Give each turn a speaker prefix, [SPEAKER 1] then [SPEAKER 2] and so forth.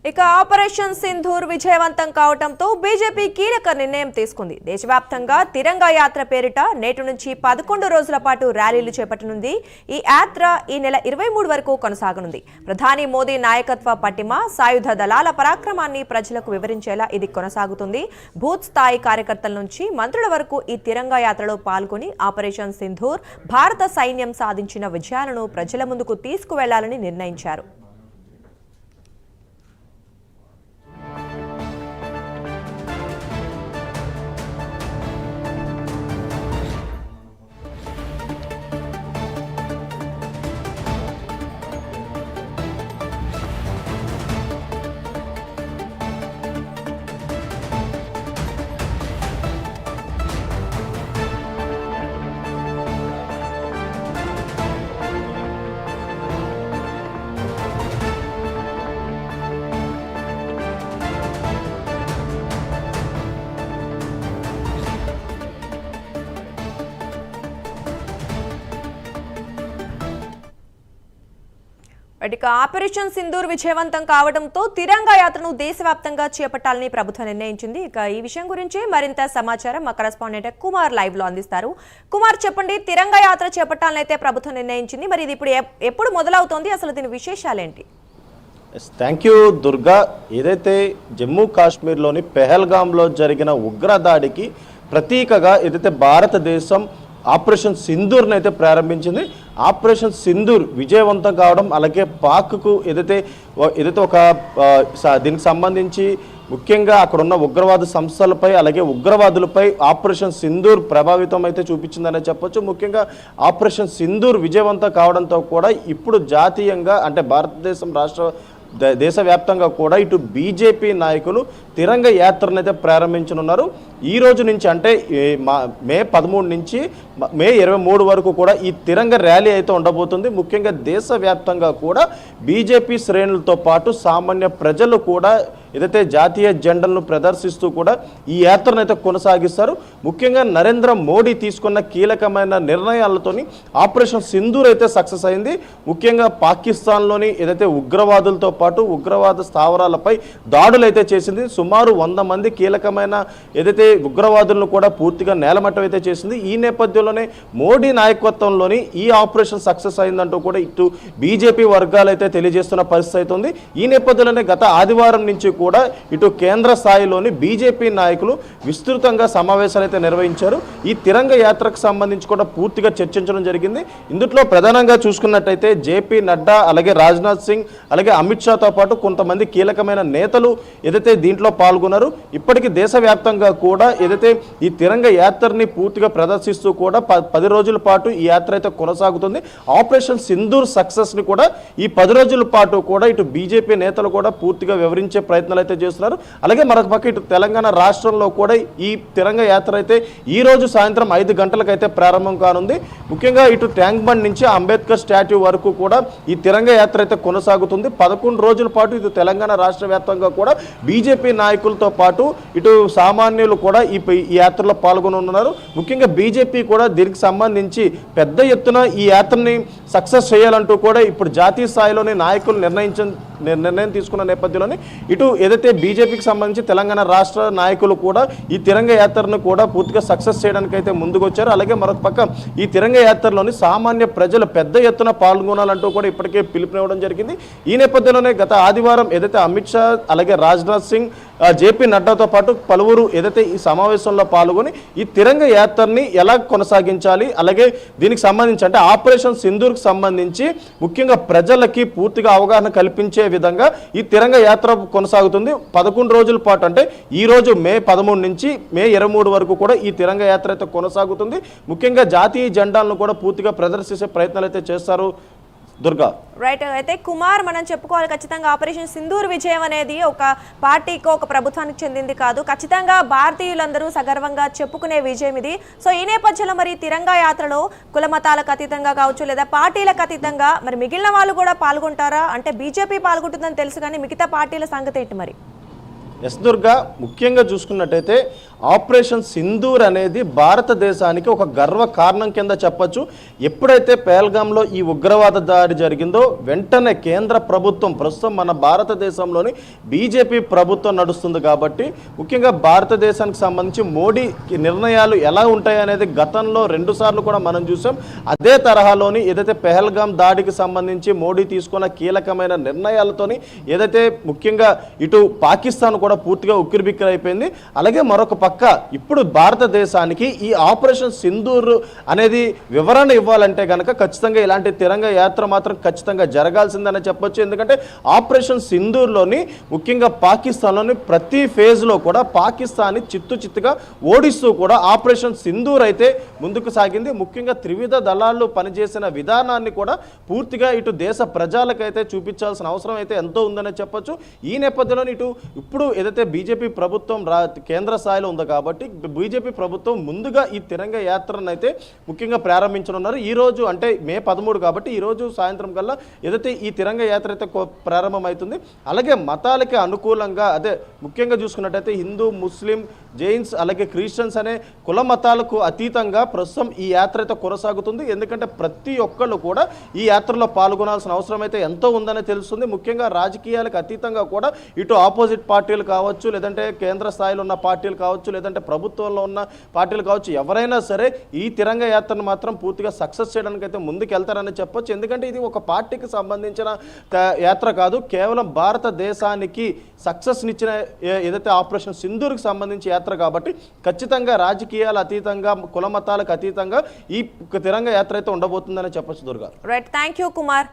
[SPEAKER 1] ఇక ఆపరేషన్ సింధూర్ విజయవంతం కావడంతో బీజేపీ కీలక నిర్ణయం తీసుకుంది. దేశవ్యాప్తంగా తిరంగా యాత్ర పేరిట నేటి నుంచి 11 రోజుల పాటు ర్యాలీలు చేపట్టనుంది. ఈ యాత్ర ఈ నెల 23 వరకు కొనసాగనుంది. ప్రధాని మోదీ నాయకత్వ పటిమ, సాయుధ దళాల పరాక్రమాన్ని ప్రజలకు వివరించేలా ఇది కొనసాగుతుంది. బూత్ స్థాయి కార్యకర్తల నుంచి మంత్రుల వరకు ఈ తిరంగా యాత్రలో పాల్గొని ఆపరేషన్ సింధూర్ భారత సైన్యం సాధించిన విజయాలను ప్రజల ముందుకు తీసుకువెళ్లాలని నిర్ణయించారు. ఇక ఆపరేషన్ సింధూర్ విజయవంతం కావడంతో తిరంగా యాత్రను దేశవ్యాప్తంగా చేపట్టాలని ప్రభుత్వం నిర్ణయించింది. ఇక ఈ విషయం గురించి మరింత సమాచారం మా కరెస్పాండెంట్ కుమార్ లైవ్ లో అందిస్తారు. కుమార్, చెప్పండి, తిరంగా యాత్ర చేపట్టాలని అయితే ప్రభుత్వం నిర్ణయించింది. మరి ఇది ఇప్పుడు ఎప్పుడు మొదలవుతోంది, అసలు దీని విశేషాలేంటి?
[SPEAKER 2] Thank you Durga. ఏదైతే జమ్మూ కాశ్మీర్లోని పెహల్గాంలో జరిగిన ఉగ్రదాడికి ప్రతీకగా ఏదైతే భారతదేశం ఆపరేషన్ సింధూర్ని అయితే ప్రారంభించింది. ఆపరేషన్ సింధూర్ విజయవంతం కావడం, అలాగే పాక్కు ఏదైతే ఒక దీనికి సంబంధించి ముఖ్యంగా అక్కడ ఉన్న ఉగ్రవాద సంస్థలపై అలాగే ఉగ్రవాదులపై ఆపరేషన్ సింధూర్ ప్రభావితం అయితే చూపించిందనే చెప్పొచ్చు. ముఖ్యంగా ఆపరేషన్ సింధూర్ విజయవంతం కావడంతో కూడా ఇప్పుడు జాతీయంగా అంటే భారతదేశం దేశవ్యాప్తంగా కూడా ఇటు బీజేపీ నాయకులు తిరంగ యాత్రను అయితే ప్రారంభించనున్నారు. ఈ రోజు నుంచి అంటే మే 13 నుంచి మే 23 వరకు కూడా ఈ తిరంగ ర్యాలీ అయితే ఉండబోతుంది. ముఖ్యంగా దేశవ్యాప్తంగా కూడా బీజేపీ శ్రేణులతో పాటు సామాన్య ప్రజలు కూడా ఏదైతే జాతీయ జెండాలను ప్రదర్శిస్తూ కూడా ఈ యాత్రను అయితే కొనసాగిస్తారు. ముఖ్యంగా నరేంద్ర మోడీ తీసుకున్న కీలకమైన నిర్ణయాలతోని ఆపరేషన్ సింధూర్ అయితే సక్సెస్ అయింది. ముఖ్యంగా పాకిస్తాన్లోని ఏదైతే ఉగ్రవాదులతో పాటు ఉగ్రవాద స్థావరాలపై దాడులు అయితే చేసింది. సుమారు 100 మంది కీలకమైన ఏదైతే ఉగ్రవాదులను కూడా పూర్తిగా నేలమట్టం అయితే చేసింది. ఈ నేపథ్యంలోనే మోడీ నాయకత్వంలోని ఈ ఆపరేషన్ సక్సెస్ అయిందంటూ కూడా ఇటు బీజేపీ వర్గాలు అయితే తెలియజేస్తున్న పరిస్థితి అవుతుంది. ఈ నేపథ్యంలోనే గత ఆదివారం నుంచి కూడా ఇటు కేంద్ర స్థాయిలోని బీజేపీ నాయకులు విస్తృతంగా సమావేశాలు అయితే నిర్వహించారు. ఈ తిరంగ యాత్రకు సంబంధించి కూడా పూర్తిగా చర్చించడం జరిగింది. ఇందులో ప్రధానంగా చూసుకున్నట్టయితే జేపీ నడ్డా, అలాగే రాజ్నాథ్ సింగ్, అలాగే అమిత్ షాతో పాటు కొంతమంది కీలకమైన నేతలు ఏదైతే దీంట్లో పాల్గొన్నారు. ఇప్పటికీ దేశవ్యాప్తంగా కూడా ఏదైతే ఈ తిరంగ యాత్రని పూర్తిగా ప్రదర్శిస్తూ కూడా 10 రోజుల పాటు ఈ యాత్ర అయితే కొనసాగుతుంది. ఆపరేషన్ సింధూర్ సక్సెస్ని కూడా ఈ 10 రోజుల పాటు కూడా ఇటు బీజేపీ నేతలు కూడా పూర్తిగా వివరించే ప్రయత్నాలు అయితే చేస్తున్నారు. అలాగే మరొక పక్క ఇటు తెలంగాణ రాష్ట్రంలో కూడా ఈ తిరంగ యాత్ర అయితే ఈ రోజు సాయంత్రం 5 గంటలకైతే ప్రారంభం కానుంది. ముఖ్యంగా ఇటు ట్యాంక్ బండ్ నుంచి అంబేద్కర్ స్టాట్యూ వరకు కూడా ఈ తిరంగ యాత్ర అయితే కొనసాగుతుంది. 11 రోజుల పాటు ఇటు తెలంగాణ రాష్ట్ర వ్యాప్తంగా కూడా బీజేపీ నాయకులతో పాటు ఇటు సామాన్యులు కూడా ఈ యాత్రలో పాల్గొనున్నారు. ముఖ్యంగా బీజేపీ కూడా దీనికి సంబంధించి పెద్ద ఎత్తున ఈ యాత్రని సక్సెస్ చేయాలంటూ కూడా ఇప్పుడు జాతీయ స్థాయిలోని నాయకులు నిర్ణయం తీసుకున్న నేపథ్యంలోనే ఇటు ఏదైతే బీజేపీకి సంబంధించి తెలంగాణ రాష్ట్ర నాయకులు కూడా ఈ తిరంగ యాత్రను కూడా పూర్తిగా సక్సెస్ చేయడానికి అయితే ముందుకు వచ్చారు. అలాగే మరొక పక్క ఈ తిరంగ యాత్రలోని సామాన్య ప్రజలు పెద్ద ఎత్తున పాల్గొనాలంటూ కూడా ఇప్పటికే పిలుపునివ్వడం జరిగింది. ఈ నేపథ్యంలోనే గత ఆదివారం ఏదైతే అమిత్ షా, అలాగే రాజ్నాథ్ సింగ్, జేపీ నడ్డాతో పాటు పలువురు ఏదైతే ఈ సమావేశంలో పాల్గొని ఈ తిరంగ యాత్రని ఎలా కొనసాగించాలి, అలాగే దీనికి సంబంధించి అంటే ఆపరేషన్ సింధూర్కి సంబంధించి ముఖ్యంగా ప్రజలకి పూర్తిగా అవగాహన కల్పించే విధంగా ఈ తిరంగ యాత్ర కొనసాగుతుంది. 11 రోజుల పాటు అంటే ఈ రోజు మే 13 నుంచి మే 23 వరకు కూడా ఈ తిరంగ యాత్ర అయితే కొనసాగుతుంది. ముఖ్యంగా జాతీయ జెండాలను కూడా పూర్తిగా ప్రదర్శించే ప్రయత్నాలు అయితే చేస్తారు. దుర్గా,
[SPEAKER 1] రైట్. అయితే కుమార్, మనం చెప్పుకోవాలి ఖచ్చితంగా ఆపరేషన్ సింధూర్ విజయం అనేది ఒక పార్టీకో ఒక ప్రభుత్వానికి చెందింది కాదు. ఖచ్చితంగా భారతీయులందరూ సగర్వంగా చెప్పుకునే విజయం ఇది. సో ఈ నేపథ్యంలో మరి తిరంగా యాత్రలో కుల మతాలకు అతీతంగా కావచ్చు లేదా పార్టీలకు అతీతంగా మరి మిగిలిన వాళ్ళు కూడా పాల్గొంటారా? అంటే బీజేపీ పాల్గొంటుందని తెలుసు కానీ మిగతా పార్టీల సంగతి ఏంటి మరి?
[SPEAKER 2] ఎస్ దుర్గా, ముఖ్యంగా చూసుకున్నట్టయితే ఆపరేషన్ సింధూర్ అనేది భారతదేశానికి ఒక గర్వ కారణం కింద చెప్పొచ్చు. ఎప్పుడైతే పెహల్గాంలో ఈ ఉగ్రవాద దాడి జరిగిందో వెంటనే కేంద్ర ప్రభుత్వం, ప్రస్తుతం మన భారతదేశంలోని బీజేపీ ప్రభుత్వం నడుస్తుంది కాబట్టి ముఖ్యంగా భారతదేశానికి సంబంధించి మోడీ నిర్ణయాలు ఎలా ఉంటాయి అనేది గతంలో 2 సార్లు కూడా మనం చూసాం. అదే తరహాలోని ఏదైతే పెహల్గాం దాడికి సంబంధించి మోడీ తీసుకున్న కీలకమైన నిర్ణయాలతోని ఏదైతే ముఖ్యంగా ఇటు పాకిస్తాన్ కూడా పూర్తిగా ఉక్కిరిబిక్కిరి అయిపోయింది. అలాగే మరొక పక్క ఇప్పుడు భారతదేశానికి ఈ ఆపరేషన్ సింధూర్ అనేది వివరణ ఇవ్వాలంటే కనుక ఖచ్చితంగా ఇలాంటి తిరంగ యాత్ర మాత్రం ఖచ్చితంగా జరగాల్సిందని చెప్పొచ్చు. ఎందుకంటే ఆపరేషన్ సింధూర్లోని ముఖ్యంగా పాకిస్తాన్లోని ప్రతి ఫేజ్లో కూడా పాకిస్తాన్ని చిత్తుగా ఓడిస్తూ కూడా ఆపరేషన్ సింధూర్ అయితే ముందుకు సాగింది. ముఖ్యంగా త్రివిధ దళాలు పనిచేసిన విధానాన్ని కూడా పూర్తిగా ఇటు దేశ ప్రజలకైతే చూపించాల్సిన అవసరం అయితే ఎంతో ఉందని చెప్పొచ్చు. ఈ నేపథ్యంలో ఇప్పుడు ఏదైతే బీజేపీ ప్రభుత్వం కేంద్ర స్థాయిలో ఉంది కాబట్టి బీజేపీ ప్రభుత్వం ముందుగా ఈ తిరంగ యాత్రను అయితే ముఖ్యంగా ప్రారంభించనున్నారు. ఈ రోజు అంటే మే 13 కాబట్టి ఈ రోజు సాయంత్రం కల్లా ఏదైతే ఈ తిరంగ యాత్ర అయితే ప్రారంభమవుతుంది. అలాగే మతాలకి అనుకూలంగా అదే ముఖ్యంగా చూసుకున్నట్టయితే హిందూ, ముస్లిం, జైన్స్ అలాగే క్రిస్టియన్స్ అనే కుల మతాలకు అతీతంగా ప్రస్తుతం ఈ యాత్ర అయితే కొనసాగుతుంది. ఎందుకంటే ప్రతి ఒక్కళ్ళు కూడా ఈ యాత్రలో పాల్గొనాల్సిన అవసరం అయితే ఎంతో ఉందని తెలుస్తుంది. ముఖ్యంగా రాజకీయాలకు అతీతంగా కూడా ఇటు ఆపోజిట్ పార్టీలు కావచ్చు, లేదంటే కేంద్ర స్థాయిలో ఉన్న పార్టీలు కావచ్చు, లేదంటే ప్రభుత్వంలో ఉన్న పార్టీలు కావచ్చు, ఎవరైనా సరే ఈ తిరంగ యాత్రను మాత్రం పూర్తిగా సక్సెస్ చేయడానికి అయితే ముందుకు వెళ్తారని చెప్పొచ్చు. ఎందుకంటే ఇది ఒక పార్టీకి సంబంధించిన యాత్ర కాదు, కేవలం భారతదేశానికి సక్సెస్నిచ్చిన ఏదైతే ఆపరేషన్ సింధూర్కి సంబంధించి యాత్ర కాబట్టి ఖచ్చితంగా రాజకీయాల అతీతంగా, కుల మతాలకు అతీతంగా ఈ తిరంగ యాత్ర అయితే ఉండబోతుందని చెప్పొచ్చు Durga.
[SPEAKER 1] Right, thank you Kumar.